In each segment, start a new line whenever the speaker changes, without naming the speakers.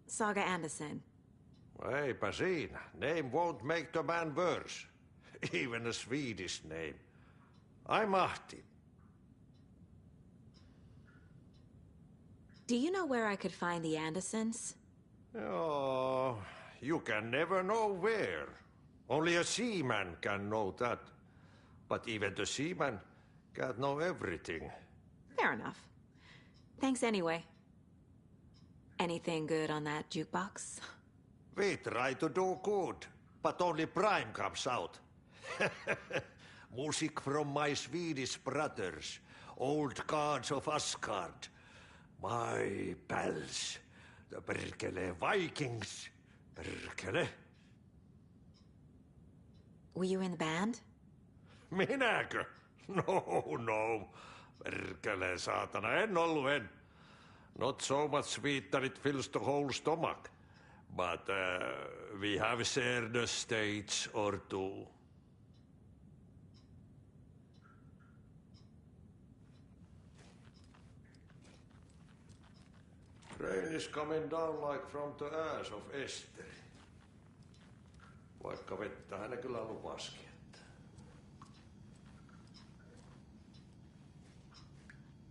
Saga Anderson.
Eipä siinä. Name won't make the man worse. Even a Swedish name. I'm Ahti.
Do you know where I could find the Andersons?
Oh, you can never know where. Only a seaman can know that. But even the seaman can't know everything.
Fair enough. Thanks anyway. Anything good on that jukebox?
We try to do good, but only Prime comes out. Music from my Swedish brothers, old gods of Asgard. My pals, the Perkele Vikings. Perkele.
Were you in the band?
Minäkö? No. Perkele, saatana, en ollut en. Not so much sweet that it fills the whole stomach. But we have shared a stage or two. Rain is coming down like from the ass of Esther. Vaikka vettä hän kyllä lupaskin.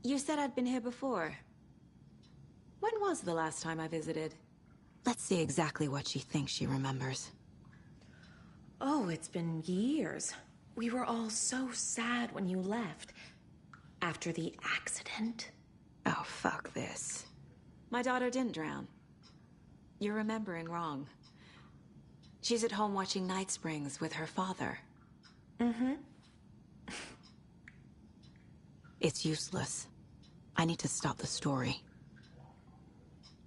You said I'd been here before. When was the last time I visited? Let's see exactly what she thinks she remembers.
Oh, it's been years. We were all so sad when you left. After the accident.
Oh, fuck this. My daughter didn't drown. You're remembering wrong. She's at home watching Night Springs with her father.
Mm-hmm.
It's useless. I need to stop the story.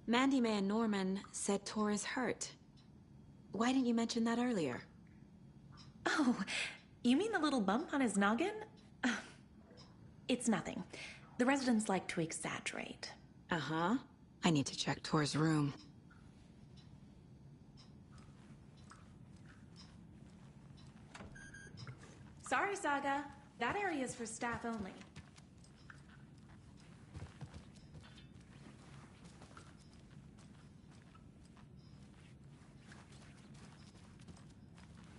Mandy May and Norman said Tor is hurt. Why didn't you mention that earlier?
Oh, you mean the little bump on his noggin? It's nothing. The residents like to exaggerate.
Uh-huh. I need to check Tor's room.
Sorry, Saga. That area is for staff only.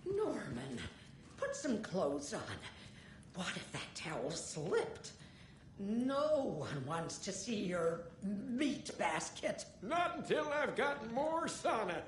Norman, put some clothes on. What if that towel slipped? No one wants to see your meat basket.
Not until I've gotten more sauna.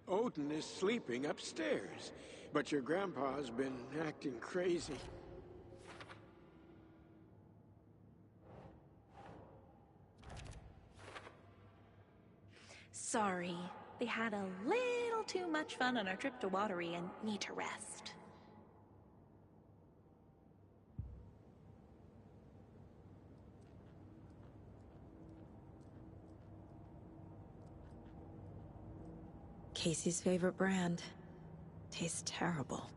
Odin is sleeping upstairs, but your grandpa's been acting crazy.
Sorry. They had a little too much fun on our trip to Watery and need to rest.
Casey's favorite brand. Tastes terrible.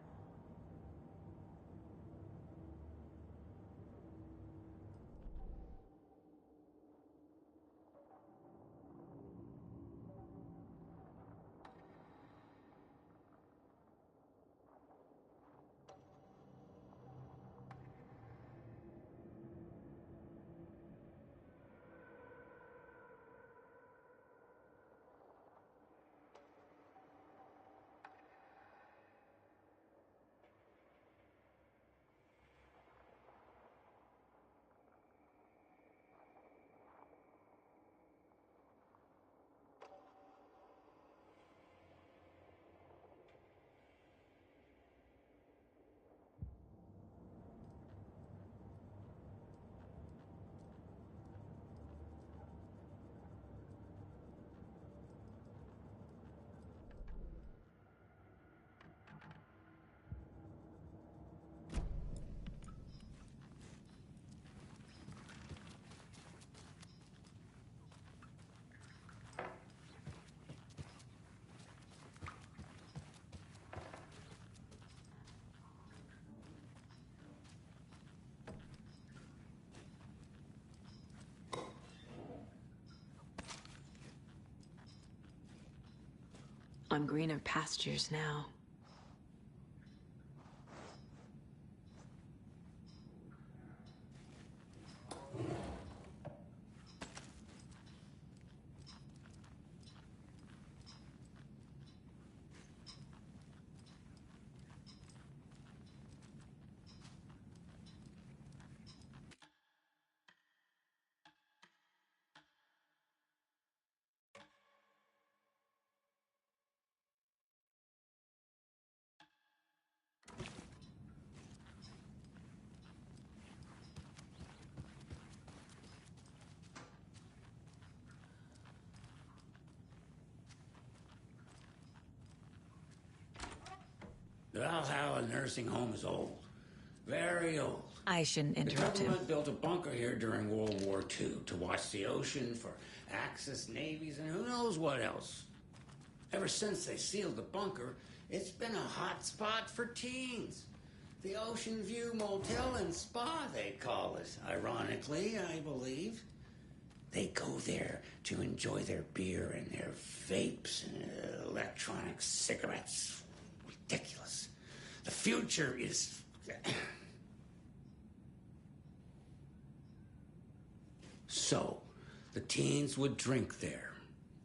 On greener pastures now.
The Valhalla nursing home is old. Very old.
I shouldn't interrupt
The
him.
government built a bunker here during World War II to watch the ocean for Axis navies and who knows what else. Ever since they sealed the bunker, it's been a hot spot for teens. The Ocean View Motel and Spa, they call it. Ironically, I believe. They go there to enjoy their beer and their vapes and electronic cigarettes. Ridiculous. The future is... So, the teens would drink there,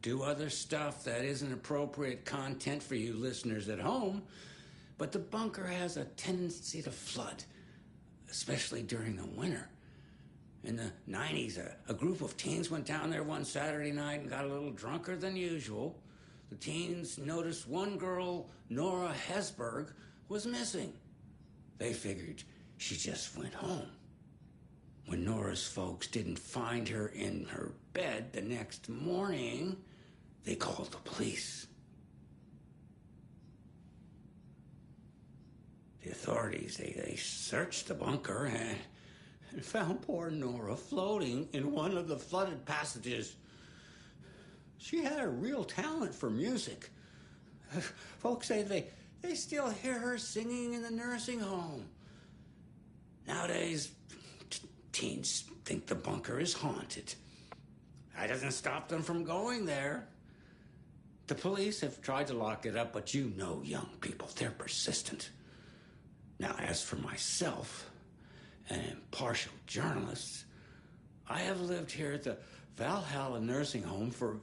do other stuff that isn't appropriate content for you listeners at home, but the bunker has a tendency to flood, especially during the winter. In the 90s, a group of teens went down there one Saturday night and got a little drunker than usual. The teens noticed one girl, Nora Hesberg, was missing. They figured she just went home. When Nora's folks didn't find her in her bed the next morning, they called the police. The authorities, they searched the bunker and found poor Nora floating in one of the flooded passages. She had a real talent for music. Folks say they still hear her singing in the nursing home. Nowadays, teens think the bunker is haunted. That doesn't stop them from going there. The police have tried to lock it up, but you know young people, they're persistent. Now, as for myself, an impartial journalist, I have lived here at the Valhalla nursing home for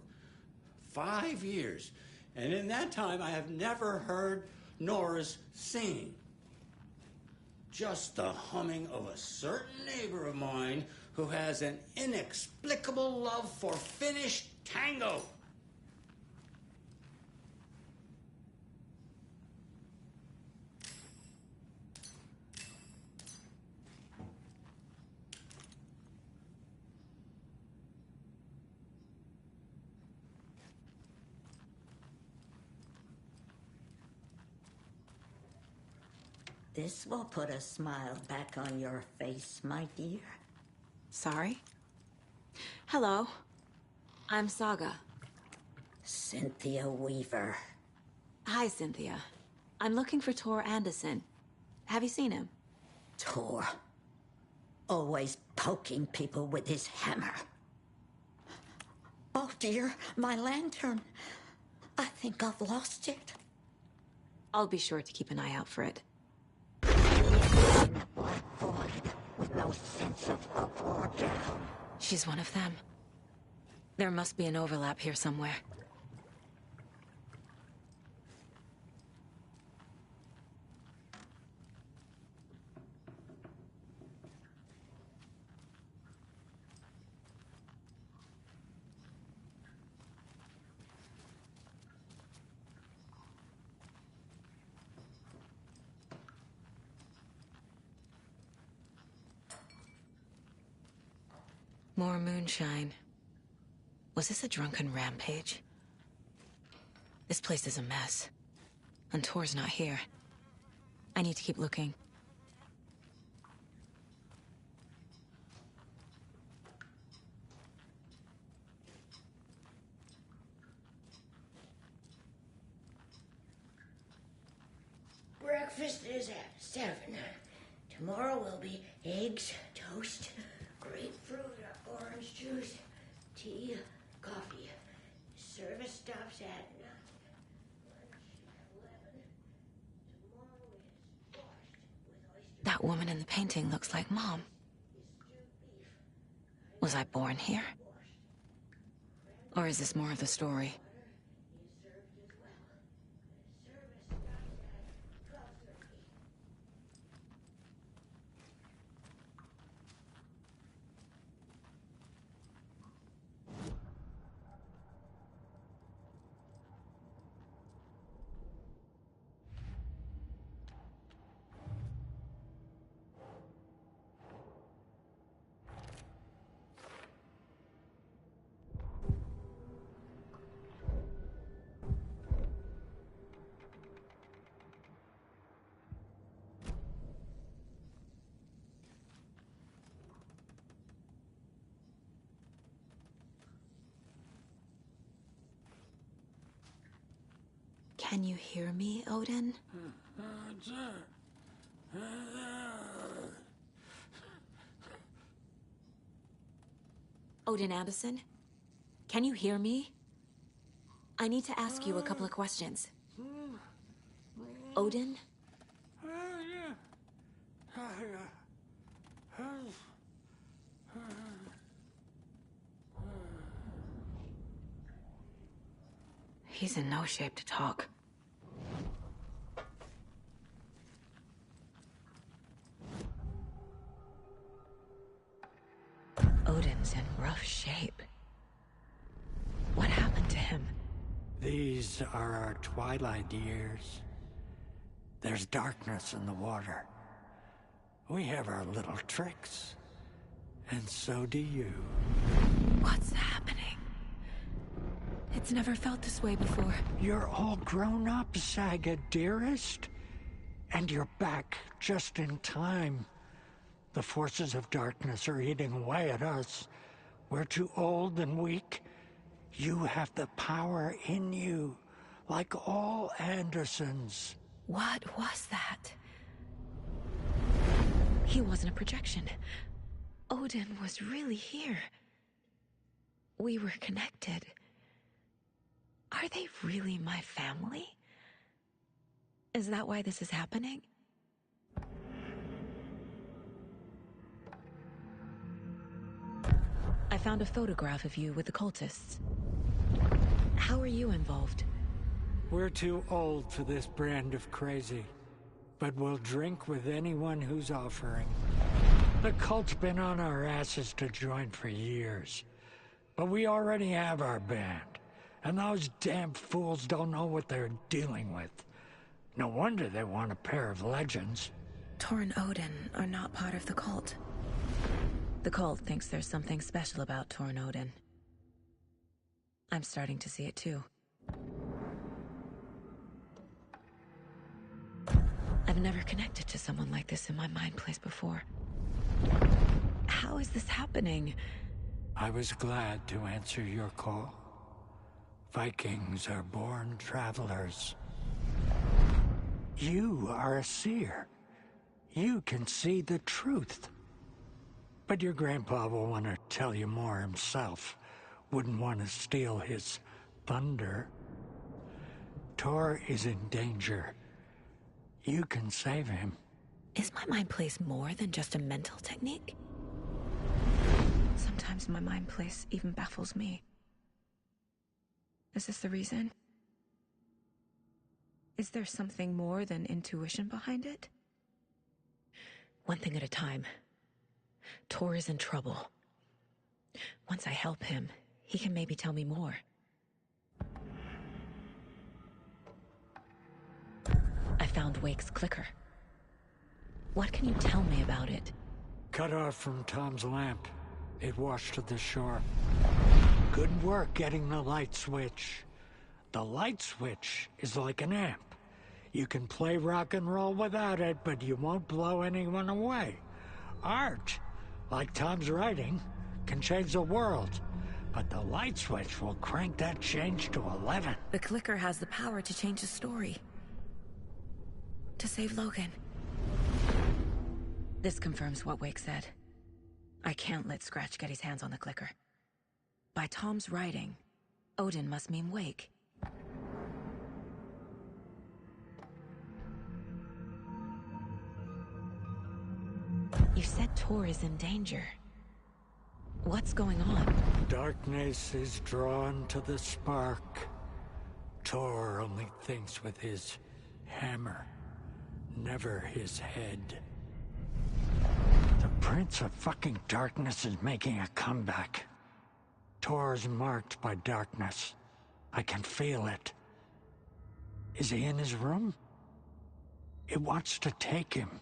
5 years, and in that time I have never heard Nora's singing. Just the humming of a certain neighbor of mine who has an inexplicable love for Finnish tango.
This will put a smile back on your face, my dear.
Sorry? Hello. I'm Saga.
Cynthia Weaver.
Hi, Cynthia. I'm looking for Tor Anderson. Have you seen him?
Tor. Always poking people with his hammer. Oh, dear, my lantern. I think I've lost it.
I'll be sure to keep an eye out for it.
In a black void with no sense of up or down.
She's one of them. There must be an overlap here somewhere. More moonshine. Was this a drunken rampage? This place is a mess. And Tor's not here. I need to keep looking.
Breakfast is at 7. Tomorrow will be eggs, toast, grapefruit, orange juice, tea, coffee. Service stops at
woman in the painting looks like Mom. Was I born here? Or is this more of the story? Can you hear me, Odin? Odin Addison? Can you hear me? I need to ask you a couple of questions. Odin? He's in no shape to talk. Odin's in rough shape. What happened to him?
These are our twilight years. There's darkness in the water. We have our little tricks. And so do you.
What's happening? It's never felt this way before.
You're all grown up, Saga, dearest. And you're back just in time. The forces of darkness are eating away at us. We're too old and weak. You have the power in you, like all Andersons.
What was that? He wasn't a projection. Odin was really here. We were connected. Are they really my family? Is that why this is happening? I found a photograph of you with the cultists. How are you involved?
We're too old for this brand of crazy, but we'll drink with anyone who's offering. The cult's been on our asses to join for years, but we already have our band, and those damn fools don't know what they're dealing with. No wonder they want a pair of legends.
Tor and Odin are not part of the cult. The cult thinks there's something special about Tor and Odin. I'm starting to see it too. I've never connected to someone like this in my mind place before. How is this happening?
I was glad to answer your call. Vikings are born travelers. You are a seer. You can see the truth. But your grandpa will want to tell you more himself. Wouldn't want to steal his thunder. Tor is in danger. You can save him.
Is my mind place more than just a mental technique? Sometimes my mind place even baffles me. Is this the reason? Is there something more than intuition behind it? One thing at a time. Tor is in trouble. Once I help him, he can maybe tell me more. I found Wake's clicker. What can you tell me about it?
Cut off from Tom's lamp. It washed to the shore. Good work getting the light switch. The light switch is like an amp. You can play rock and roll without it, but you won't blow anyone away. Art, like Tom's writing, can change the world. But the light switch will crank that change to 11.
The clicker has the power to change the story. To save Logan. This confirms what Wake said. I can't let Scratch get his hands on the clicker. By Tom's writing, Odin must mean Wake. said Tor is in danger. What's going on?
Darkness is drawn to the spark. Tor only thinks with his hammer, never his head. The Prince of fucking Darkness is making a comeback. Tor is marked by darkness. I can feel it. Is he in his room? It wants to take him,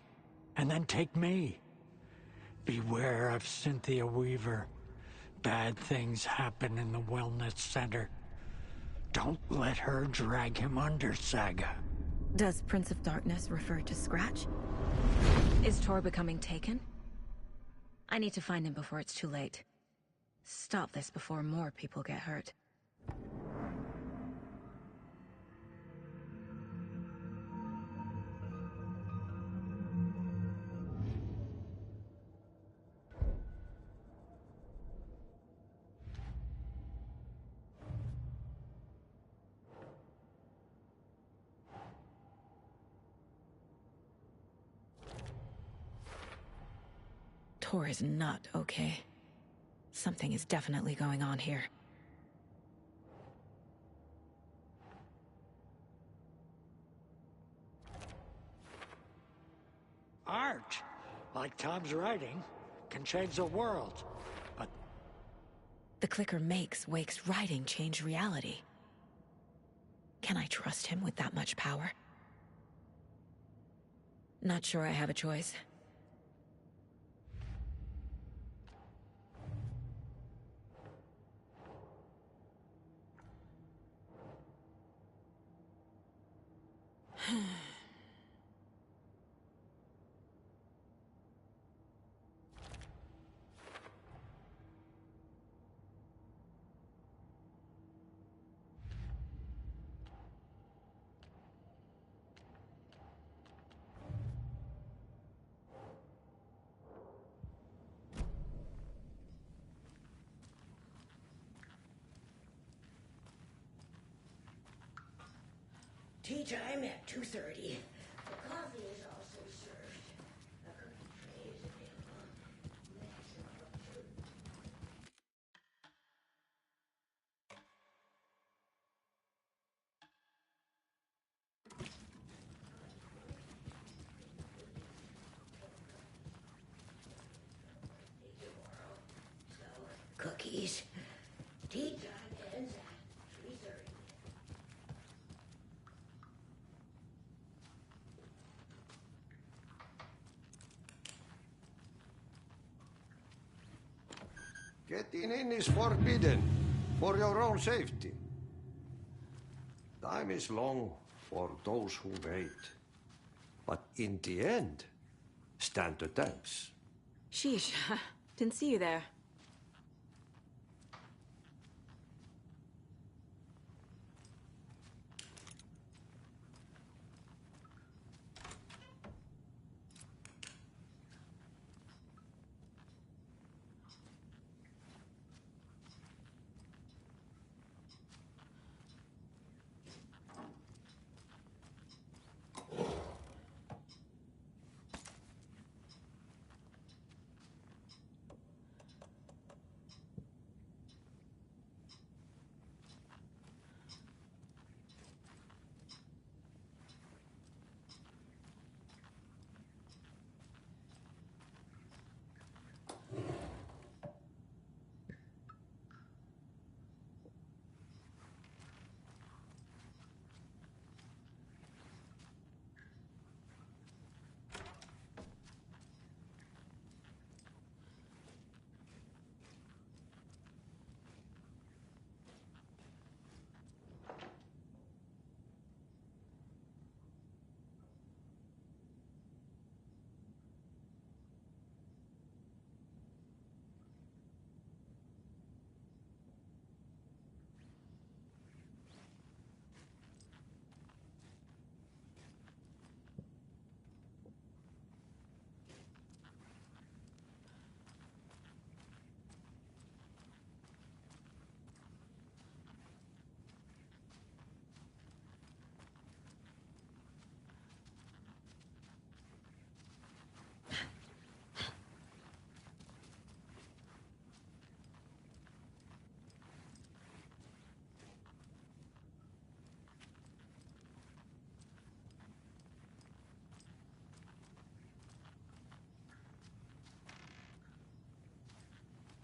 and then take me. Beware of Cynthia Weaver. Bad things happen in the wellness center. Don't let her drag him under, Saga.
Does Prince of Darkness refer to Scratch? Is Tor becoming taken? I need to find him before it's too late. Stop this before more people get hurt. Tor is not okay. Something is definitely going on here.
Art, like Tom's writing, can change the world. But
The clicker makes Wake's writing change reality. Can I trust him with that much power? Not sure I have a choice.
Tea time at 2:30. The coffee is also served. A cookie tray is available. Maximum of 2. Cookies. Tea time ends at 3:30.
Getting in is forbidden, for your own safety. Time is long for those who wait. But in the end, stand the thanks.
Sheesh, didn't see you there.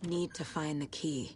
Need to find the key.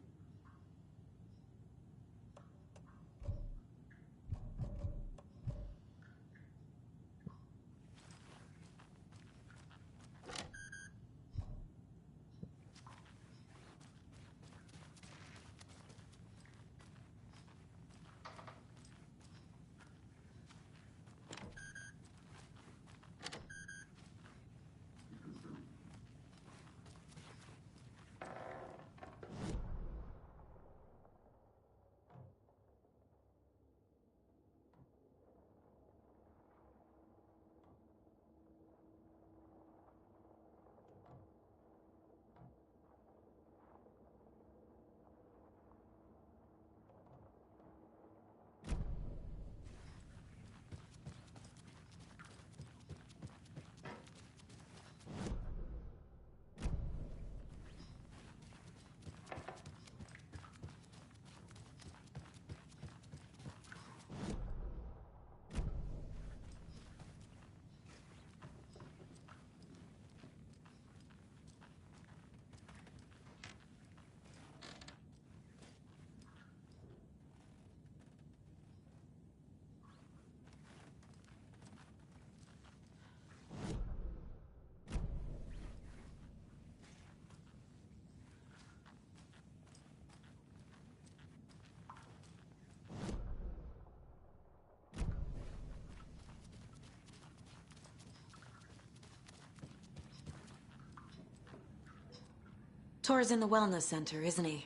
Tor's in the wellness center, isn't he?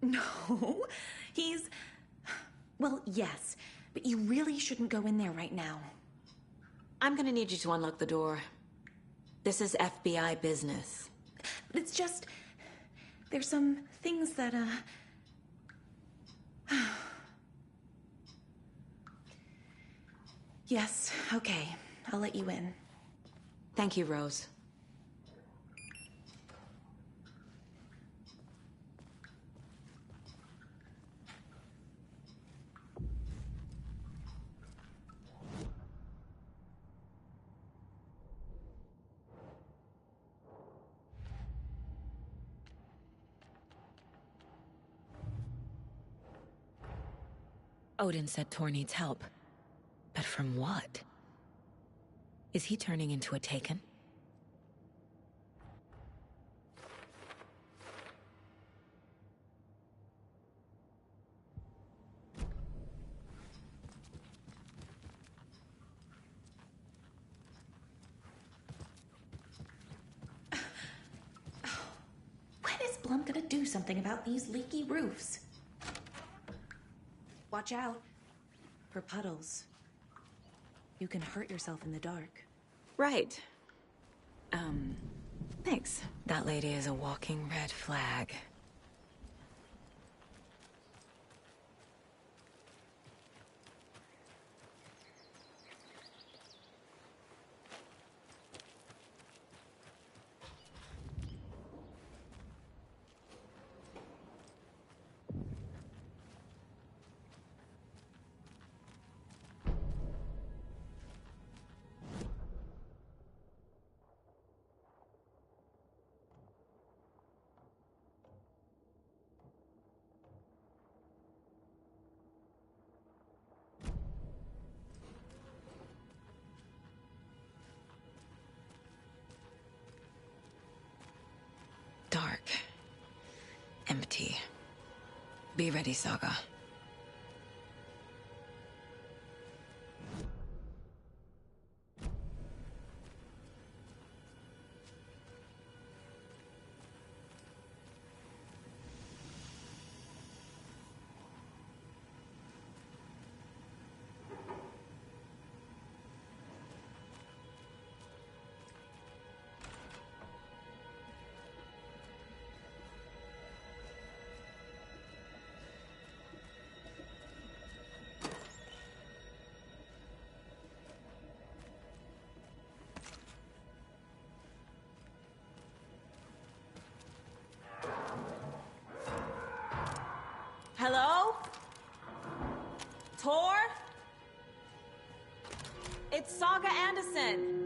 No, he's... Well, yes, but you really shouldn't go in there right now.
I'm gonna need you to unlock the door. This is FBI business.
It's just... There's some things that, Yes, okay. I'll let you in.
Thank you, Rose. Odin said Tor needs help. But from what? Is he turning into a Taken?
When is Blum gonna do something about these leaky roofs? Watch out for puddles. You can hurt yourself in the dark.
Right. Thanks. That lady is a walking red flag. Dark. Empty. Be ready, Saga. Hello? Tor? It's Saga Anderson.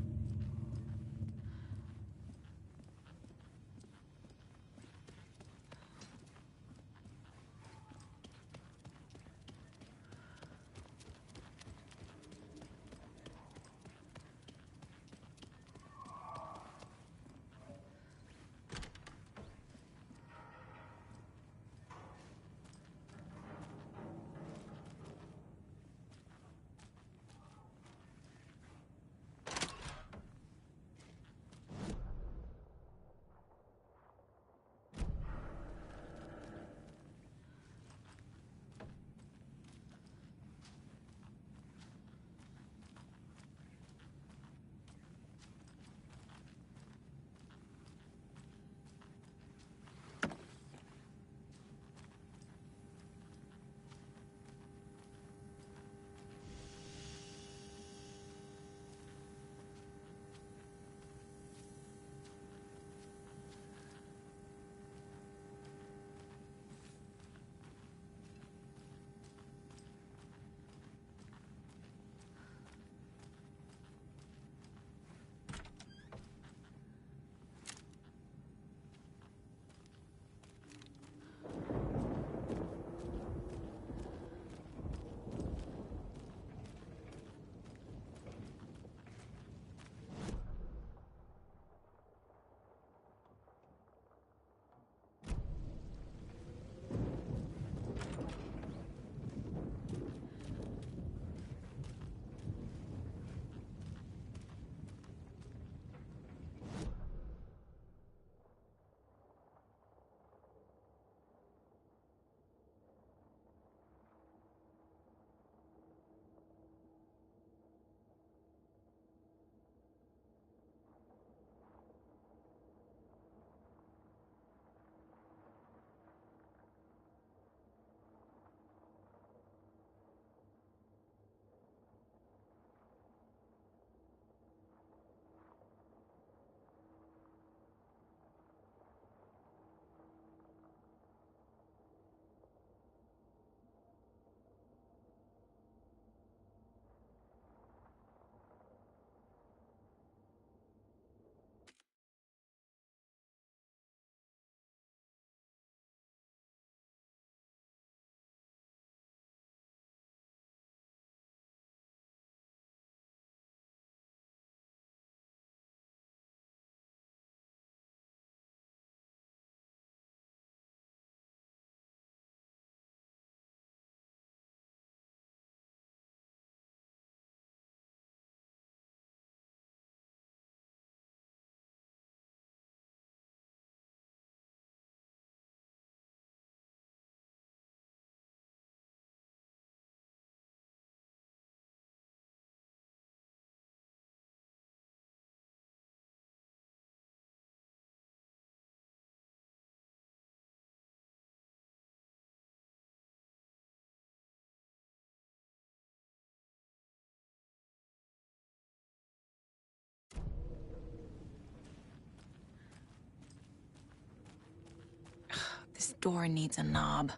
This door needs a knob.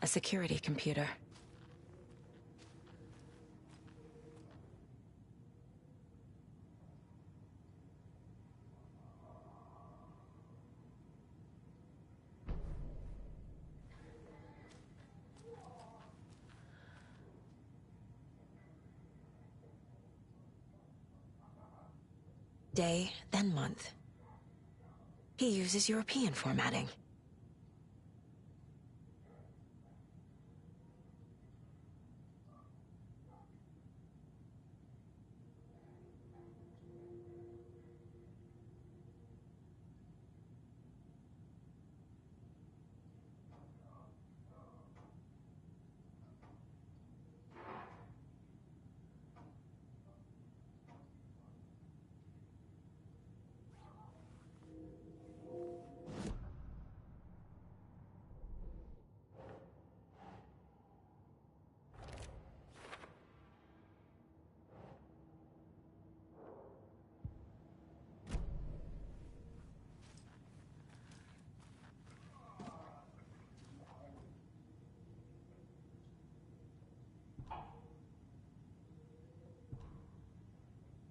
A security computer. Day, then month. He uses European formatting.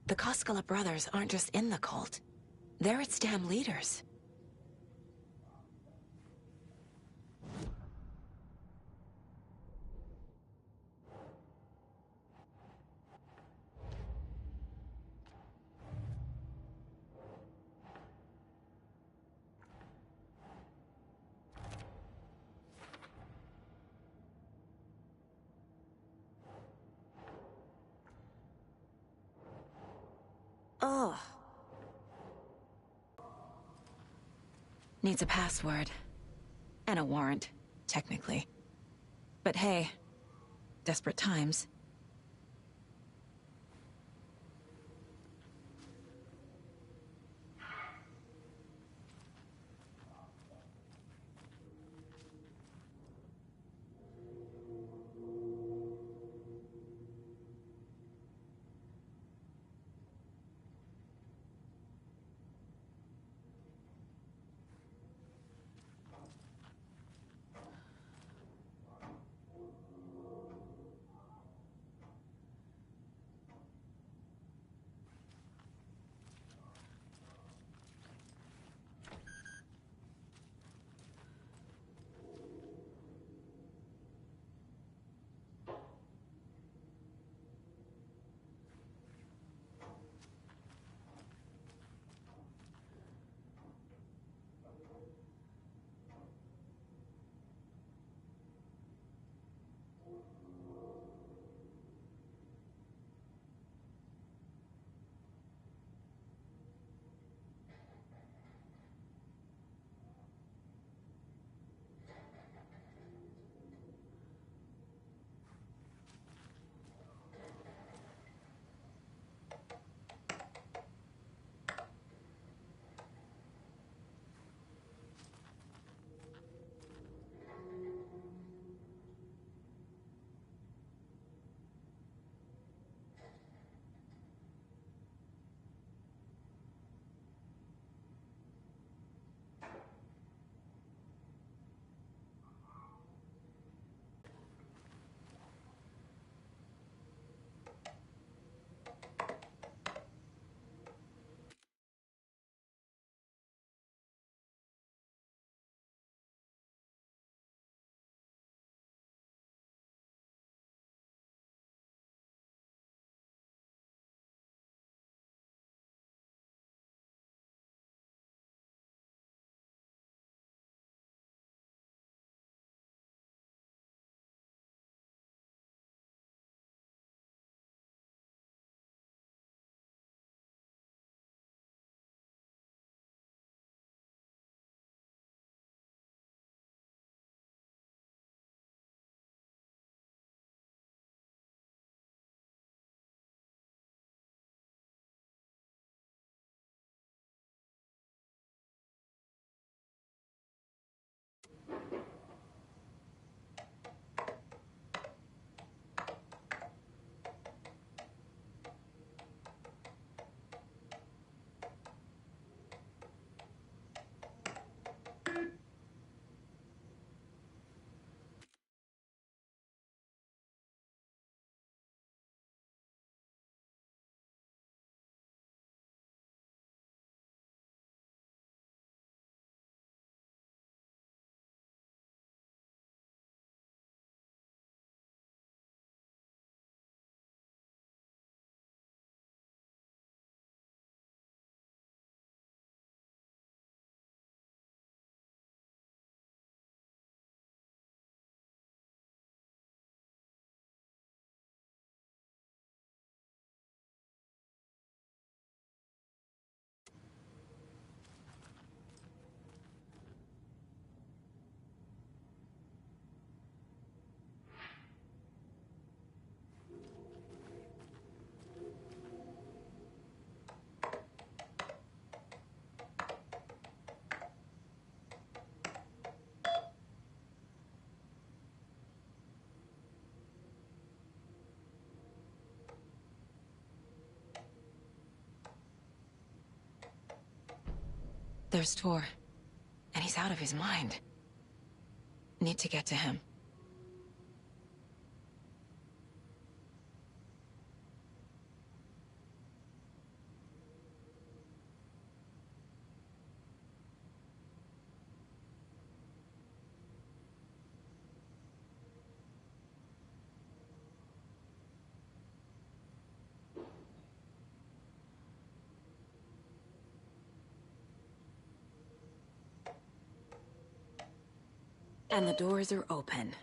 The Koskela brothers aren't just in the cult. They're its damn leaders. Ugh. Needs a password. And a warrant, technically. But hey, desperate times. There's Tor. And he's out of his mind. Need to get to him. And the doors are open.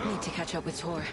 Need to catch up with Tor.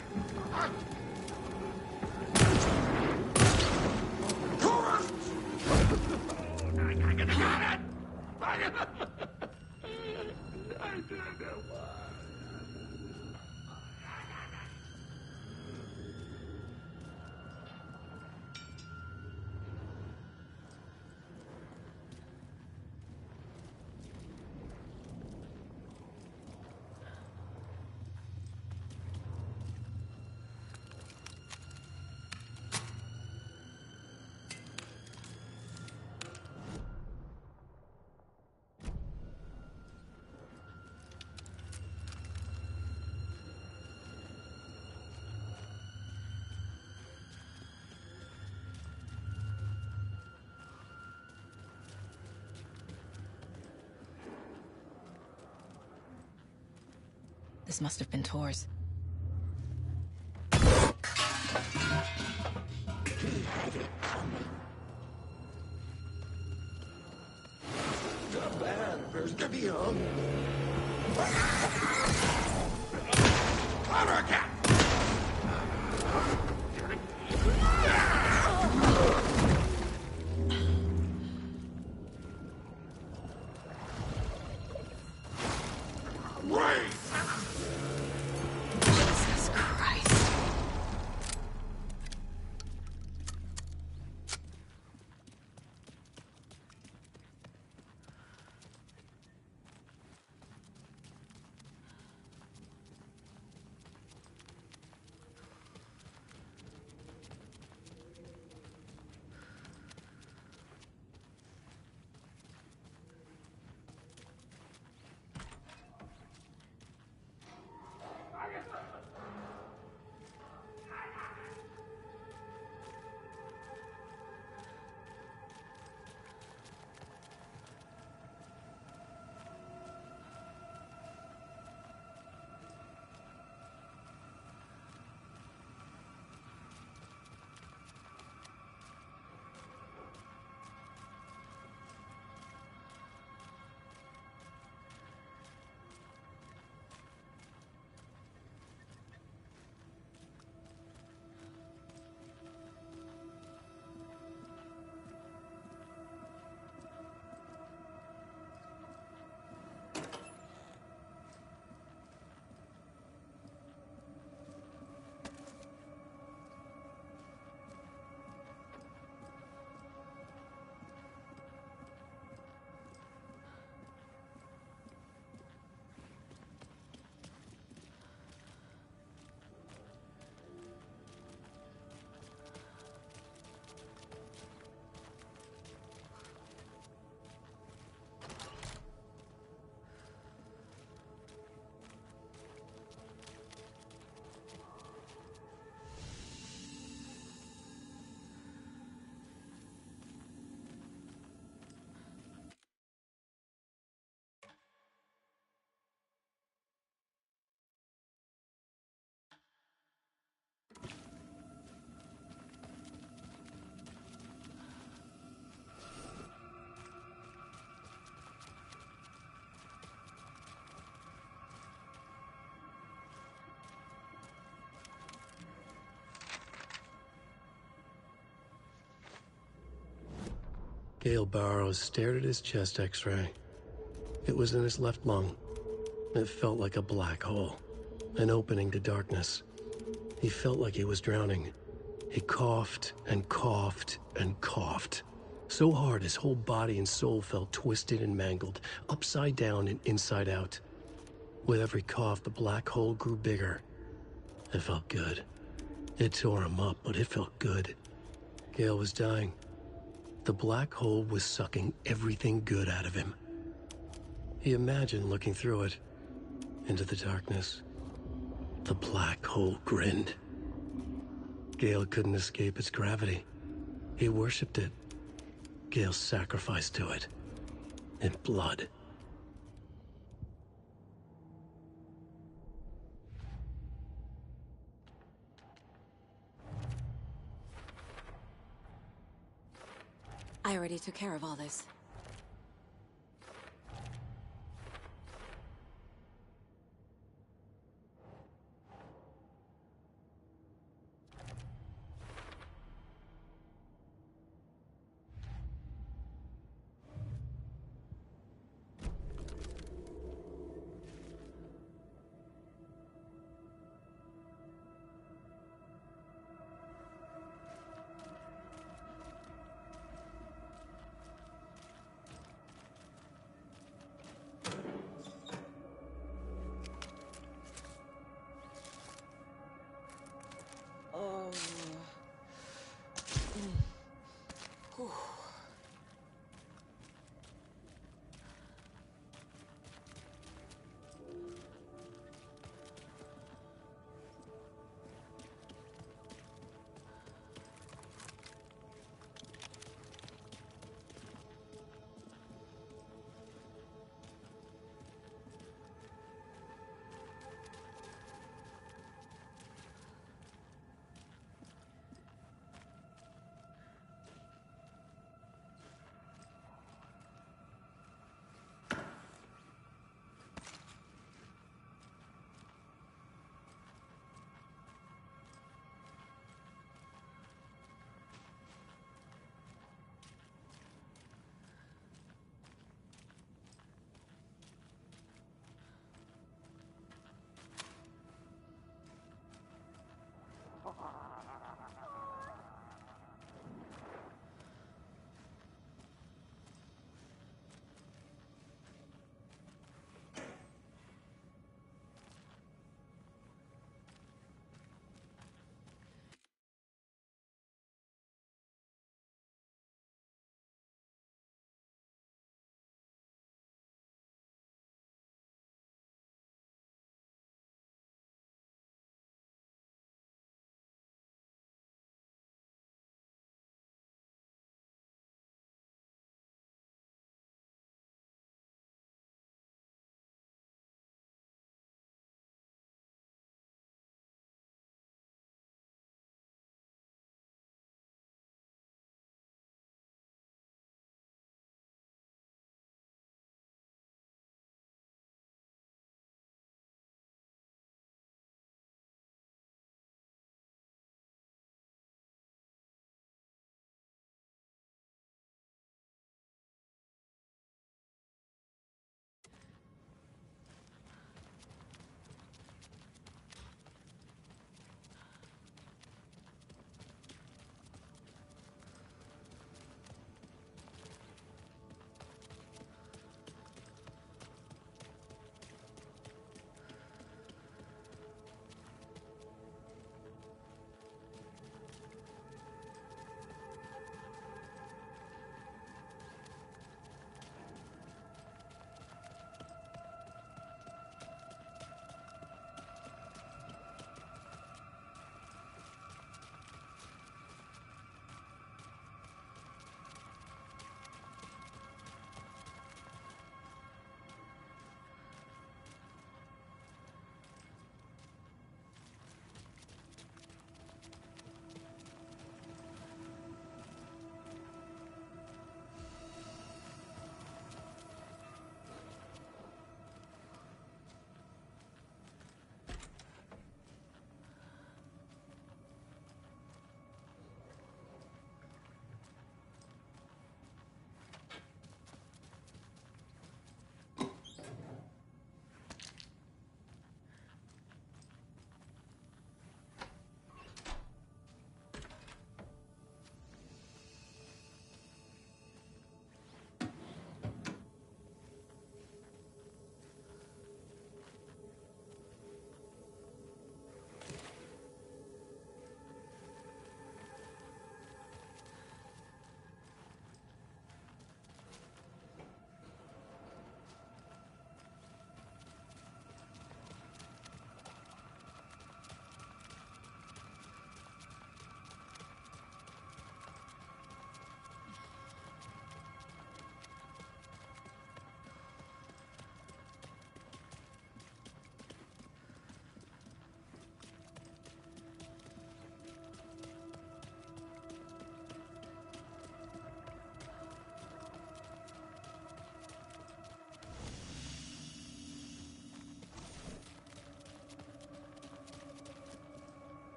This must have been Tor's.
The band appears to be on. Clever cat!
Jesus Christ.
Gale Barrows stared at his chest x-ray. It was in his left lung. It felt like a black hole, an opening to darkness. He felt like he was drowning. He coughed and coughed and coughed. So hard his whole body and soul felt twisted and mangled, upside down and inside out. With every cough, the black hole grew bigger. It felt good. It tore him up, but it felt good. Gale was dying. The black hole was sucking everything good out of him. He imagined looking through it, into the darkness. The black hole grinned. Gale couldn't escape its gravity. He worshipped it. Gale sacrificed to it. In blood.
I already took care of all this.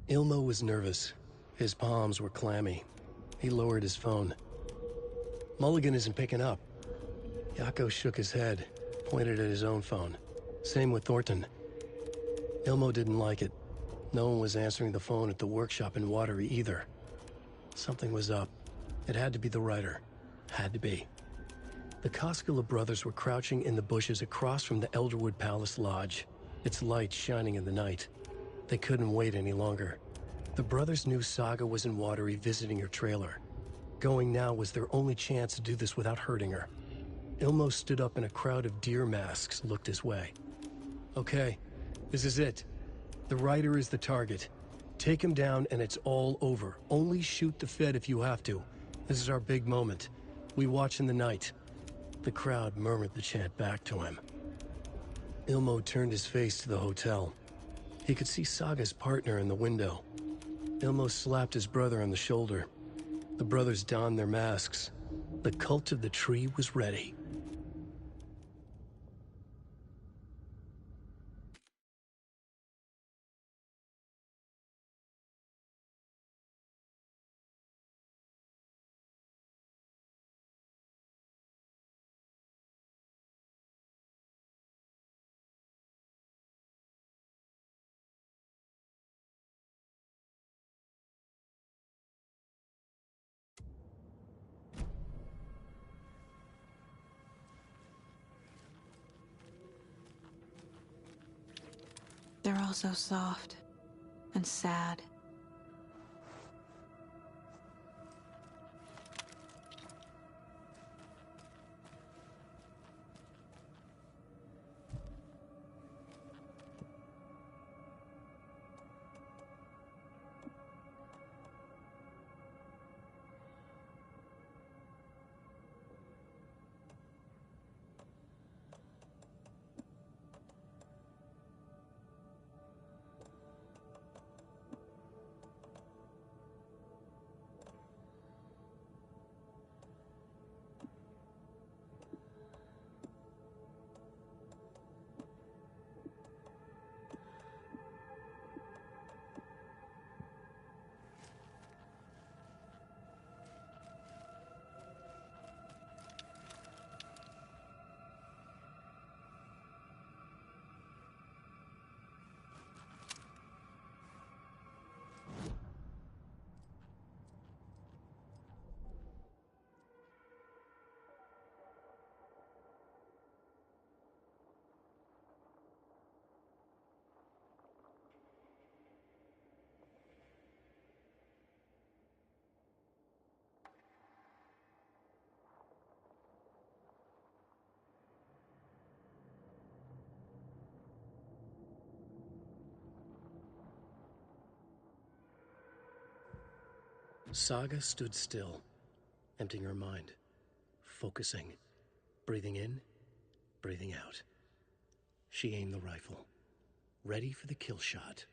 Ilmo was nervous. His palms were clammy. He lowered his phone. Mulligan isn't picking up. Yako shook his head, pointed at his own phone. Same with Thornton. Ilmo didn't like it. No one was answering the phone at the workshop in Watery either. Something was up. It had to be the writer. Had to be. The Koskela brothers were crouching in the bushes across from the Elderwood Palace Lodge, its lights shining in the night. They couldn't wait any longer. The brothers knew Saga was in Watery visiting her trailer. Going now was their only chance to do this without hurting her. Ilmo stood up in a crowd of deer masks, looked his way. Okay, this is it. The writer is the target. Take him down and it's all over. Only shoot the Fed if you have to. This is our big moment. We watch in the night. The crowd murmured the chant back to him. Ilmo turned his face to the hotel. He could see Saga's partner in the window. Ilmo slapped his brother on the shoulder. The brothers donned their masks. The cult of the tree was ready.
They're all so soft and sad.
Saga stood still, emptying her mind, focusing, breathing in, breathing out. She aimed the rifle, ready for the kill shot.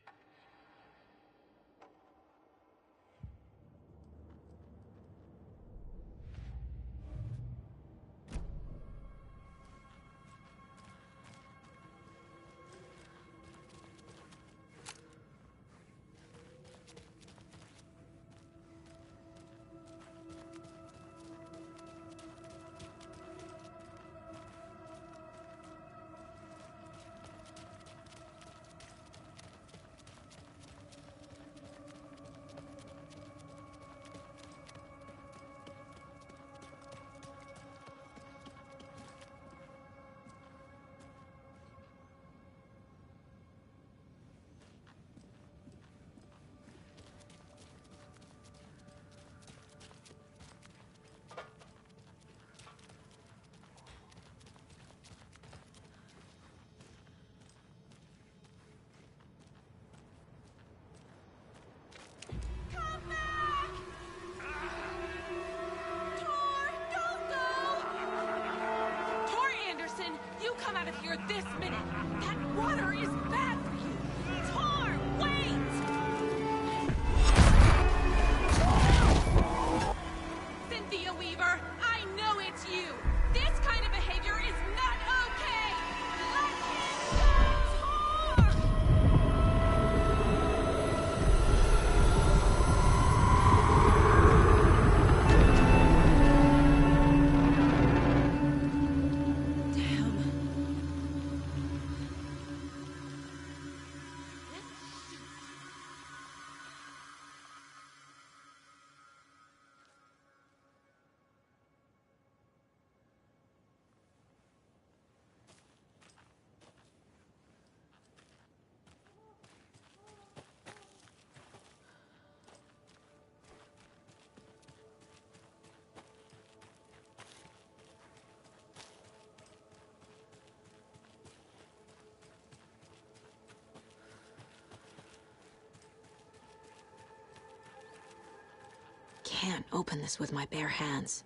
can't open this with my bare hands.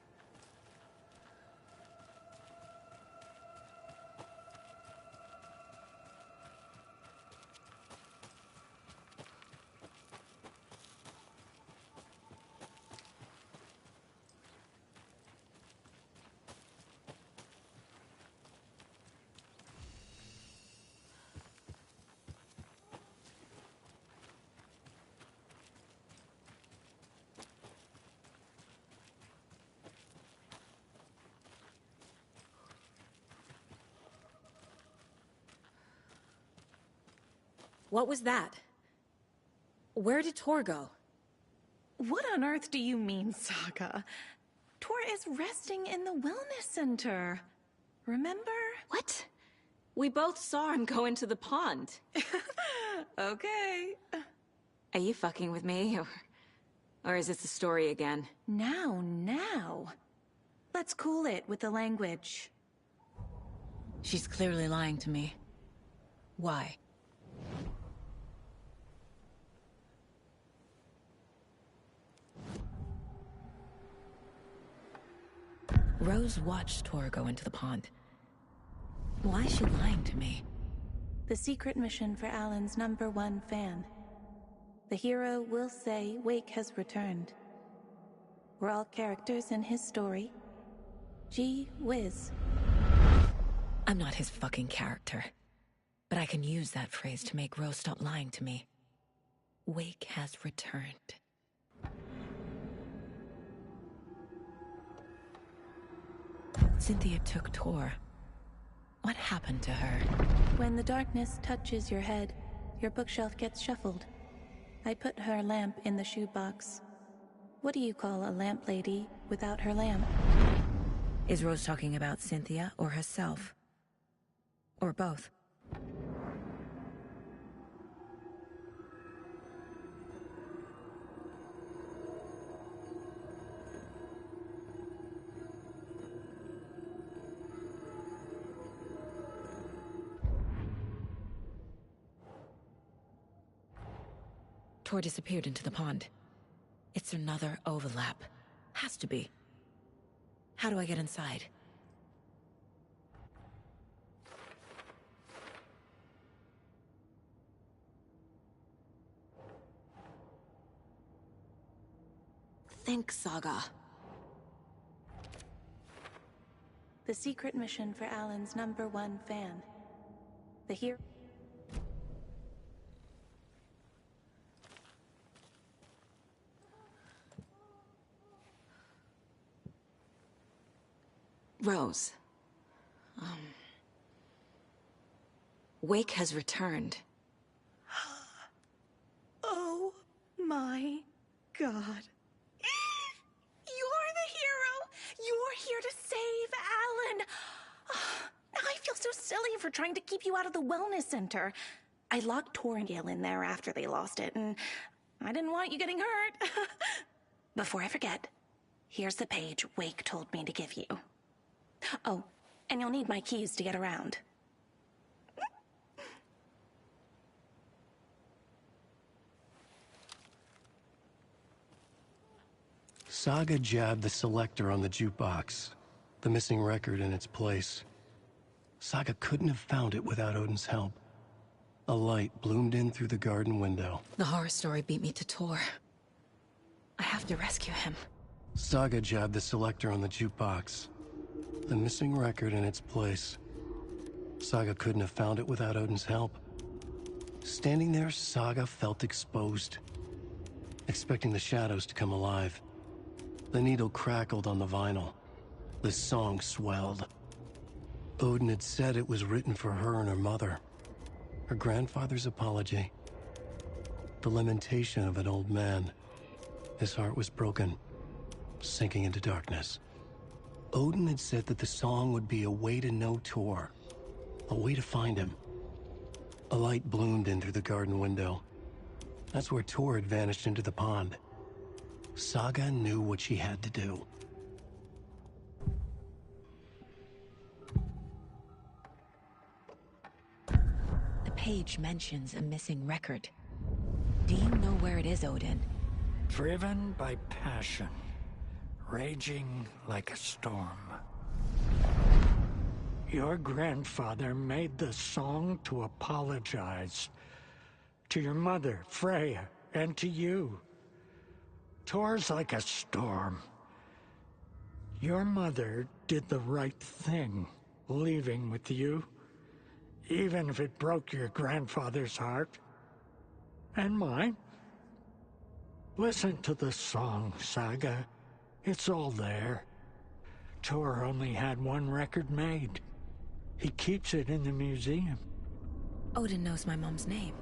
What was that? Where did Tor go?
What on earth do you mean, Saga? Tor is resting in the wellness center. Remember?
What? We both saw him go into the pond.
Okay.
Are you fucking with me, or is this the story again?
Now. Let's cool it with the language.
She's clearly lying to me. Why?
Rose watched Tor go into the pond. Why is she lying to me?
The secret mission for Alan's #1 fan. The hero will say Wake has returned. We're all characters in his story. Gee whiz.
I'm not his fucking character. But I can use that phrase to make Rose stop lying to me. Wake has returned. Cynthia took Tor. What happened to her?
When the darkness touches your head, your bookshelf gets shuffled. I put her lamp in the shoebox. What do you call a lamp lady without her lamp?
Is Rose talking about Cynthia or herself? Or both? Tor disappeared into the pond. It's another overlap. Has to be. How do I get inside?
Think, Saga.
The secret mission for Alan's #1 fan. The hero...
Rose. Wake has returned.
Oh my God. You're the hero! You're here to save Alan! I feel so silly for trying to keep you out of the wellness center. I locked Tor and Gale in there after they lost it, and I didn't want you getting hurt. Before I forget, here's the page Wake told me to give you. Oh, and you'll need my keys to get around.
Saga jabbed the selector on the jukebox, the missing record in its place. Saga couldn't have found it without Odin's help. A light bloomed in through the garden window.
The horror story beat me to Tor. I have to rescue him.
Saga jabbed the selector on the jukebox, the missing record in its place. Saga couldn't have found it without Odin's help. Standing there, Saga felt exposed, expecting the shadows to come alive. The needle crackled on the vinyl. The song swelled. Odin had said it was written for her and her mother. Her grandfather's apology. The lamentation of an old man. His heart was broken, sinking into darkness. Odin had said that the song would be a way to know Tor, a way to find him. A light bloomed in through the garden window. That's where Tor had vanished into the pond. Saga knew what she had to do.
The page mentions a missing record. Do you know where it is, Odin?
Driven by passion. raging like a storm. Your grandfather made the song to apologize to your mother, Freya, and to you. Tor's like a storm. Your mother did the right thing, leaving with you, even if it broke your grandfather's heart. And mine. Listen to the song, Saga. It's all there. Tor only had one record made. He keeps it in the museum.
Odin knows my mom's name.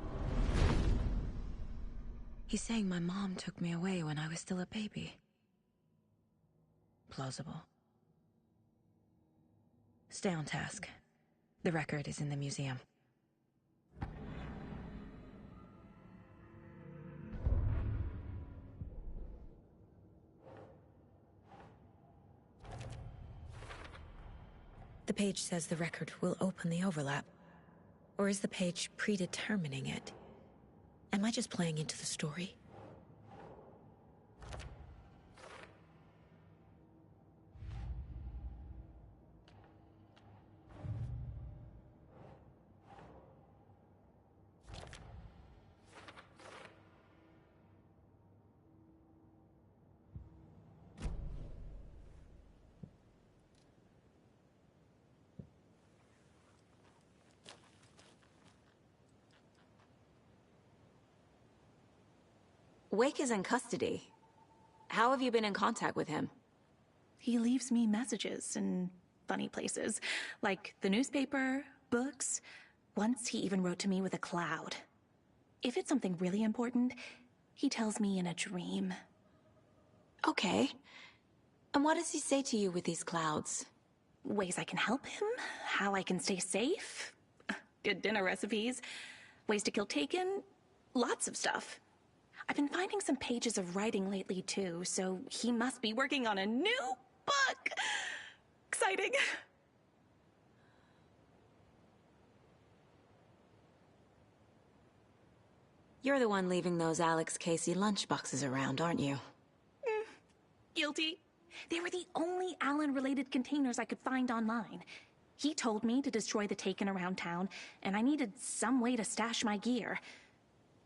He's saying my mom took me away when I was still a baby. Plausible. Stay on task. The record is in the museum. The page says the record will open the overlap. Or is the page predetermining it? Am I just playing into the story?
Wake is in custody. How have you been in contact with him?
He leaves me messages in funny places, like the newspaper, books. Once he even wrote to me with a cloud. If it's something really important, he tells me in a dream.
Okay. And what does he say to you with these clouds?
Ways I can help him, how I can stay safe, good dinner recipes, ways to kill Taken, lots of stuff. I've been finding some pages of writing lately too, so he must be working on a new book! Exciting!
You're the one leaving those Alex Casey lunchboxes around, aren't you?
Guilty. They were the only Alan-related containers I could find online. He told me to destroy the Taken around town, and I needed some way to stash my gear.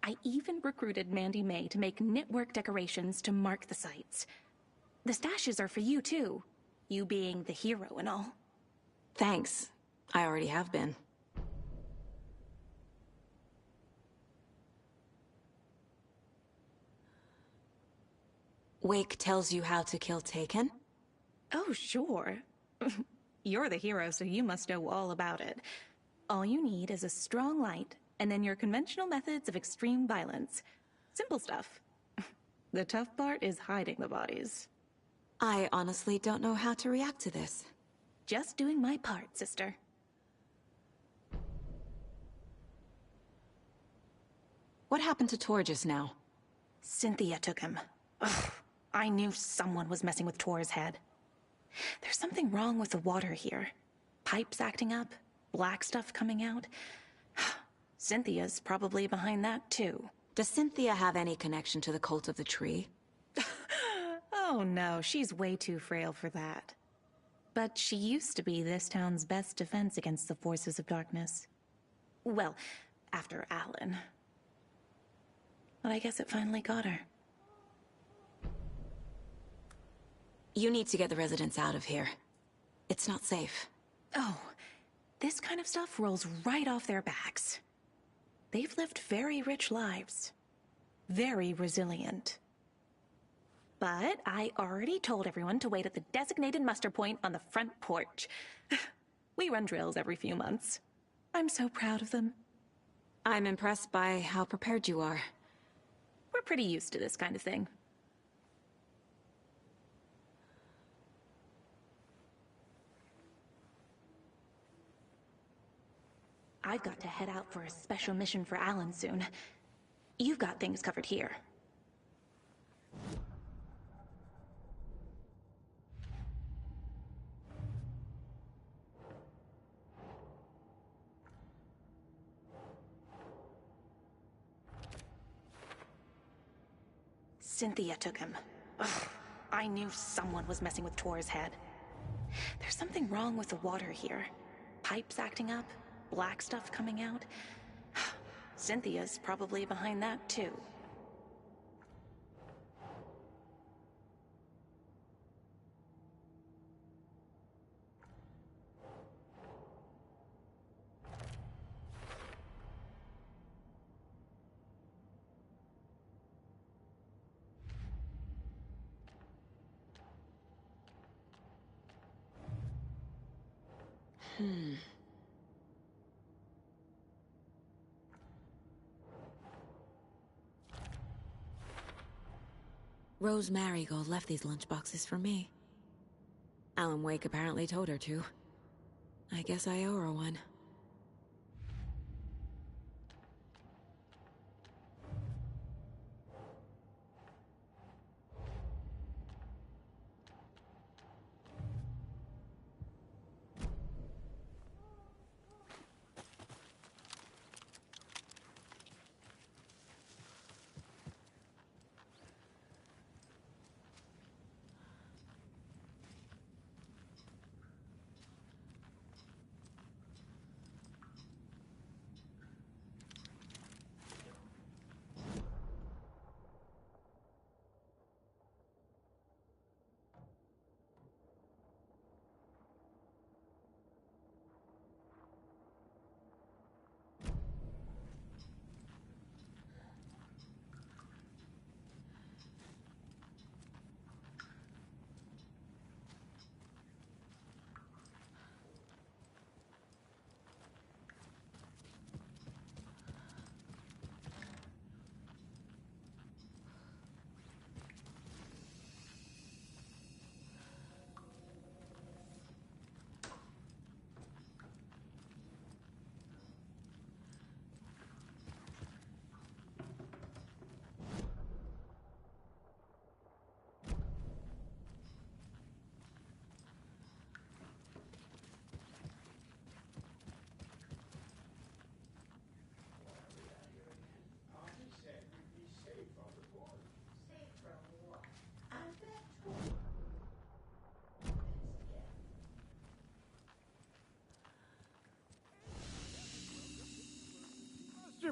I even recruited Mandy May to make knitwork decorations to mark the sites. The stashes are for you, too. You being the hero and all.
Thanks. I already have been. Wake tells you how to kill Taken?
Oh, sure. You're the hero, so you must know all about it. All you need is a strong light, and then your conventional methods of extreme violence. Simple stuff. The tough part is hiding the bodies.
I honestly don't know how to react to this.
Just doing my part, sister.
What happened to Tor just now?
Cynthia took him. Ugh, I knew someone was messing with Tor's head. There's something wrong with the water here. Pipes acting up, black stuff coming out. Cynthia's probably behind that, too.
Does Cynthia have any connection to the cult of the tree?
Oh no, she's way too frail for that. But she used to be this town's best defense against the forces of darkness. Well, after Alan. But I guess it finally got her.
You need to get the residents out of here. It's not safe.
Oh, this kind of stuff rolls right off their backs. They've lived very rich lives. Very resilient. But I already told everyone to wait at the designated muster point on the front porch. We run drills every few months. I'm so proud of them.
I'm impressed by how prepared you are.
We're pretty used to this kind of thing. I've got to head out for a special mission for Alan soon. You've got things covered here. Cynthia took him. Ugh, I knew someone was messing with Tor's head. There's something wrong with the water here. Pipes acting up, black stuff coming out. Cynthia's probably behind that, too.
Rose Marigold left these lunchboxes for me. Alan Wake apparently told her to. I guess I owe her one.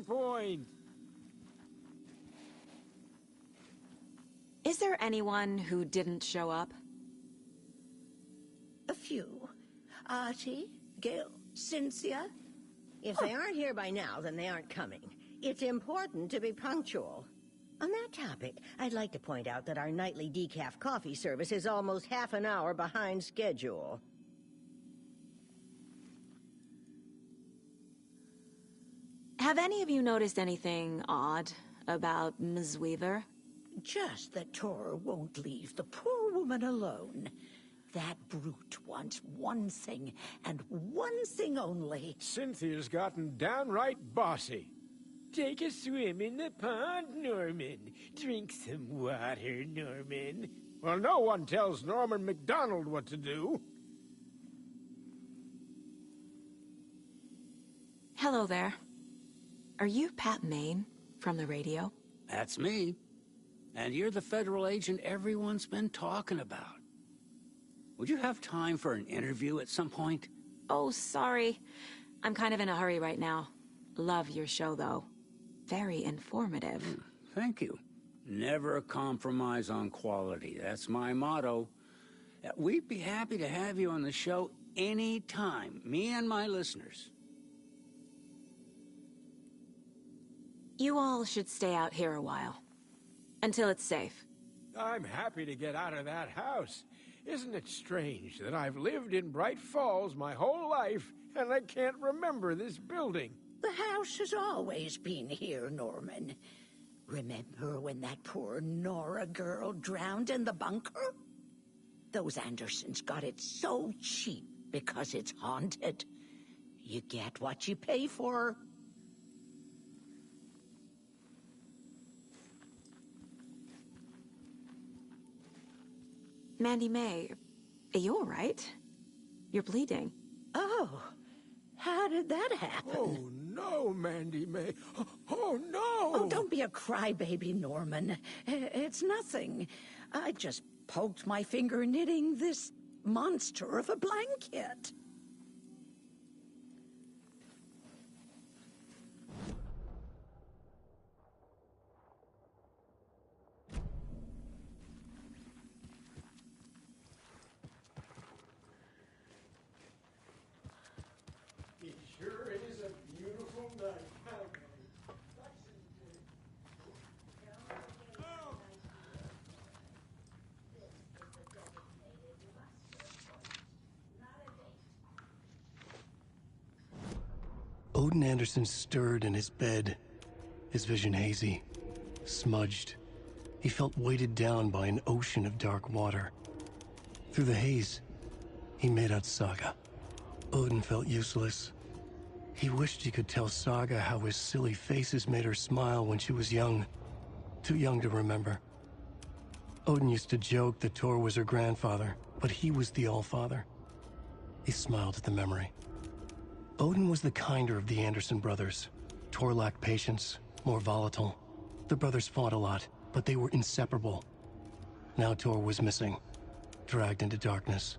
Point.
Is there anyone who didn't show up?
A few. Artie, Gail, Cynthia. If they aren't here by now, then they aren't coming. It's important to be punctual. On that topic, I'd like to point out that our nightly decaf coffee service is almost half an hour behind schedule.
Have any of you noticed anything odd about Ms. Weaver?
Just that Tor won't leave the poor woman alone. That brute wants one thing, and one thing only.
Cynthia's gotten downright bossy. Take a swim in the pond, Norman. Drink some water, Norman. Well, no one tells Norman MacDonald what to do.
Hello there. Are you Pat Maine from the radio?
That's me. And you're the federal agent everyone's been talking about. Would you have time for an interview at some point?
Oh, sorry. I'm kind of in a hurry right now. Love your show, though. Very informative.
Thank you. Never compromise on quality. That's my motto. We'd be happy to have you on the show anytime, me and my listeners.
You all should stay out here a while. Until it's safe.
I'm happy to get out of that house. Isn't it strange that I've lived in Bright Falls my whole life, and I can't remember this building?
The house has always been here, Norman. Remember when that poor Nora girl drowned in the bunker? Those Andersons got it so cheap because it's haunted. You get what you pay for.
Mandy May, are you all right? You're bleeding.
Oh, how did that happen?
Oh, no, Mandy May. Oh, no!
Oh, don't be a crybaby, Norman. It's nothing. I just
poked my finger knitting this monster of a blanket.
It sure is a beautiful night.
Odin Anderson stirred in his bed, his vision hazy, smudged. He felt weighted down by an ocean of dark water. Through the haze, he made out Saga. Odin felt useless. He wished he could tell Saga how his silly faces made her smile when she was young. Too young to remember. Odin used to joke that Tor was her grandfather, but he was the Allfather. He smiled at the memory. Odin was the kinder of the Anderson brothers. Tor lacked patience, more volatile. The brothers fought a lot, but they were inseparable. Now Tor was missing, dragged into darkness.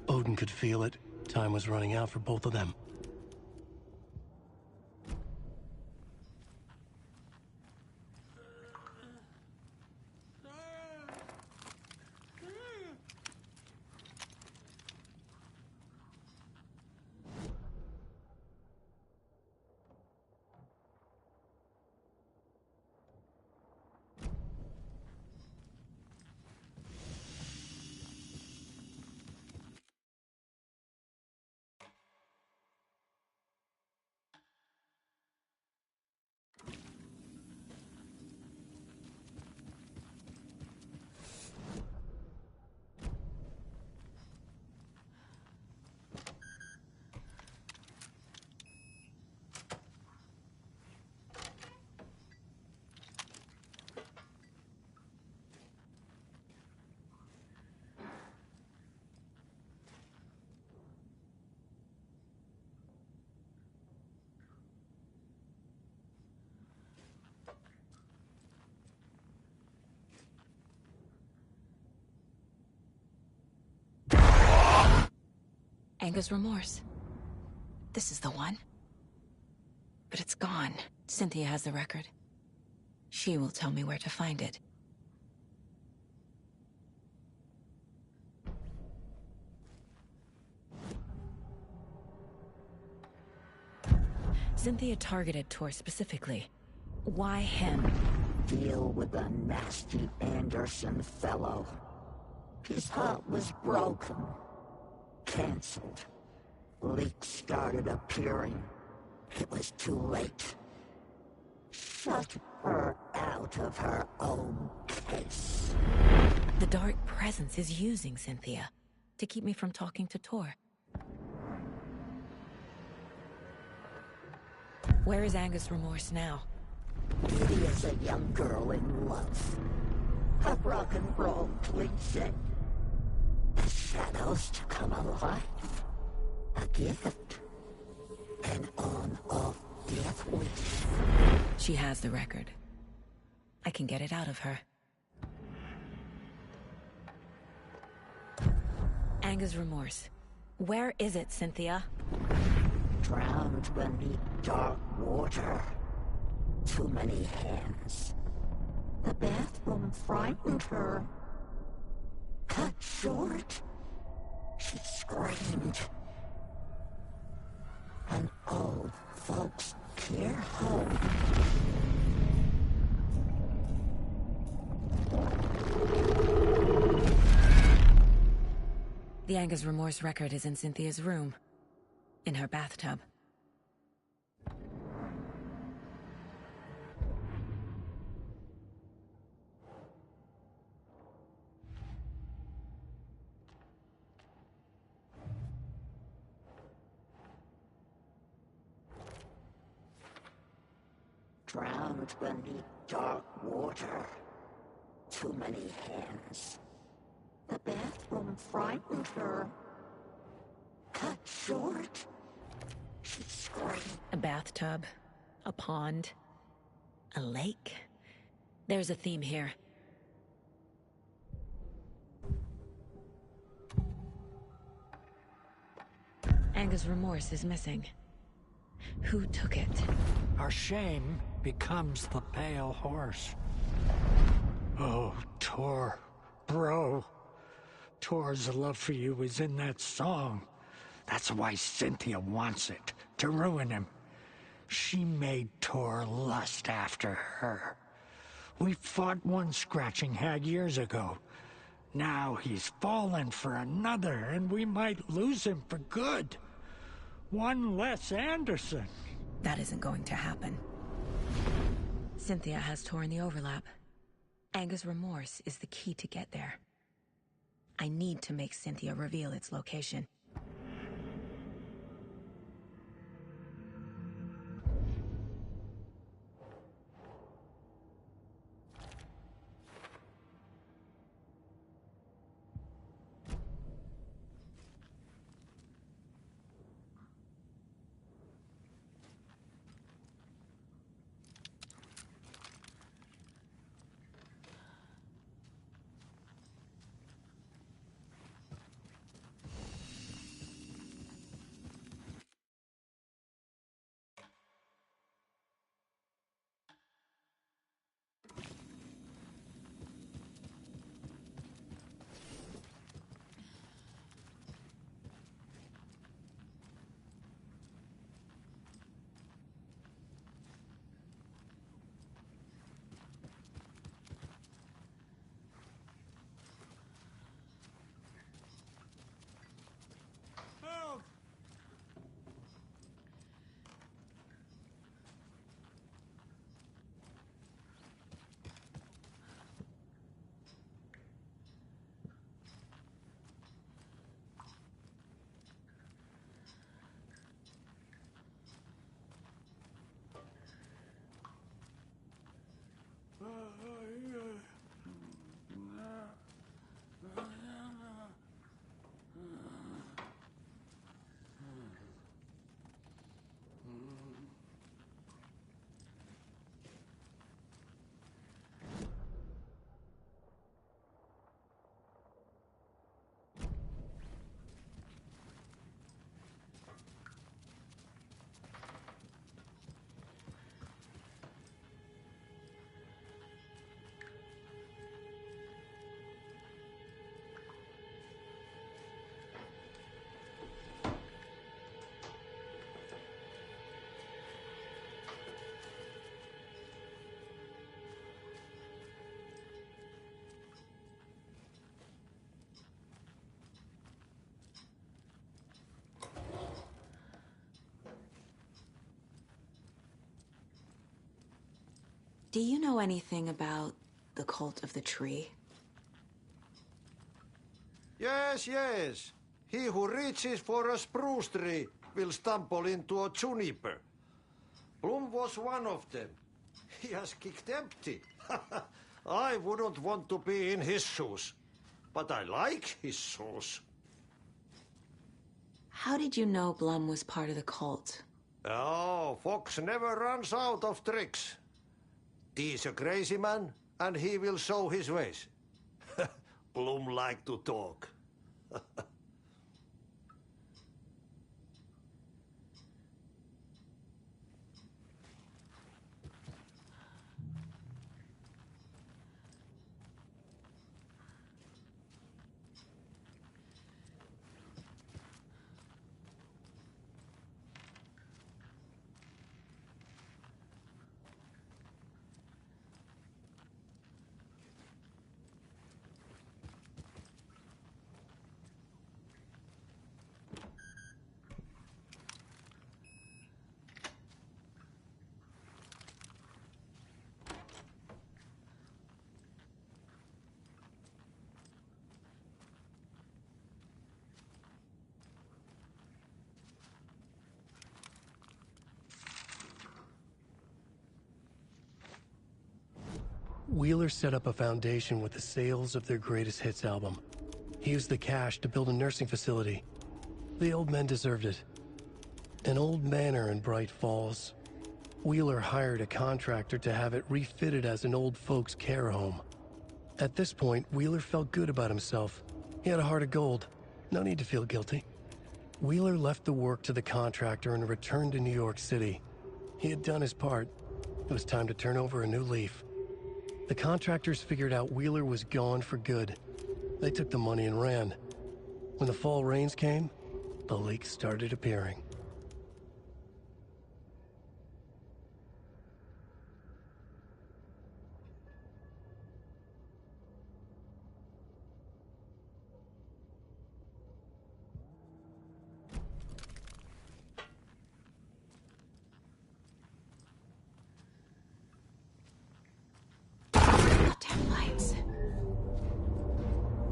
Odin could feel it. Time was running out for both of them.
Anger's remorse. This is the one. But it's gone. Cynthia has the record. She will tell me where to find it. Cynthia targeted Tor specifically. Why him?
Deal with the nasty Anderson fellow. His heart was broken. Cancelled. Leaks started appearing. It was too late. Shut her out of her own case.
The dark presence is using Cynthia to keep me from talking to Tor. Where is Anger's remorse now?
Kitty is a young girl in love. A rock and roll cliche. The shadows to come alive. A gift. An on-off death wish.
She has the record. I can get it out of her. Anger's remorse. Where is it, Cynthia?
Drowned beneath dark water. Too many hands. The bathroom frightened her. Cut short. She screamed. An old folks' care home.
The Anger's remorse record is in Cynthia's room. In her bathtub.
Drowned beneath dark water. Too many hands. The bathroom frightened her. Cut short. She screamed.
A bathtub. A pond. A lake. There's a theme here.
Anga's remorse is missing. Who took it?
Our shame becomes the pale horse. Oh, Tor. Bro. Tor's love for you is in that song. That's why Cynthia wants it, to ruin him. She made Tor lust after her. We fought one scratching hag years ago. Now he's fallen for another, and we might lose him for good. One less Anderson.
That isn't going to happen.
Cynthia has Tor in the overlap. Anga's remorse is the key to get there. I need to make Cynthia reveal its location.
Do you know anything about the cult of the tree?
Yes, yes. He who reaches for a spruce tree will stumble into a juniper. Bloom was one of them. He has kicked empty. I wouldn't want to be in his shoes. But I like his shoes.
How did you know Blum was part of the cult?
Oh, Fox never runs out of tricks. He's a crazy man, and he will show his ways. Bloom like to talk.
Wheeler set up a foundation with the sales of their greatest hits album. He used the cash to build a nursing facility. The old men deserved it. An old manor in Bright Falls. Wheeler hired a contractor to have it refitted as an old folks' care home. At this point, Wheeler felt good about himself. He had a heart of gold. No need to feel guilty. Wheeler left the work to the contractor and returned to New York City. He had done his part. It was time to turn over a new leaf. The contractors figured out Wheeler was gone for good. They took the money and ran. When the fall rains came, the leaks started appearing.
Damn lights.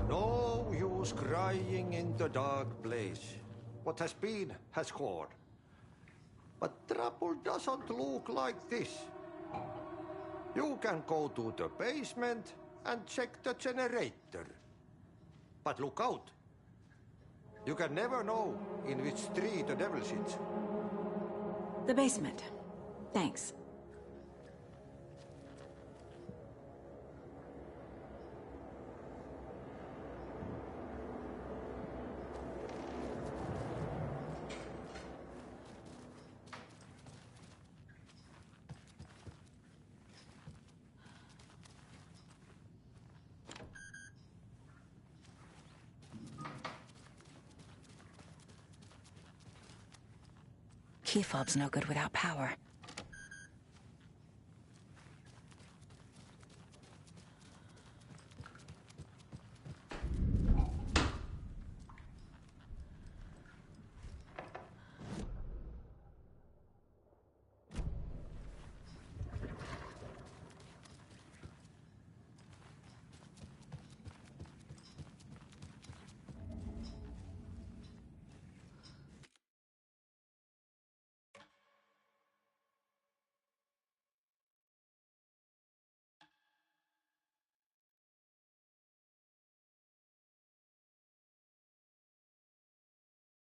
No use crying in the dark place. What has been has gone. But trouble doesn't look like this. You can go to the basement and check the generator. But look out. You can never know in which tree the devil sits.
The basement. Thanks. Key fob's no good without power.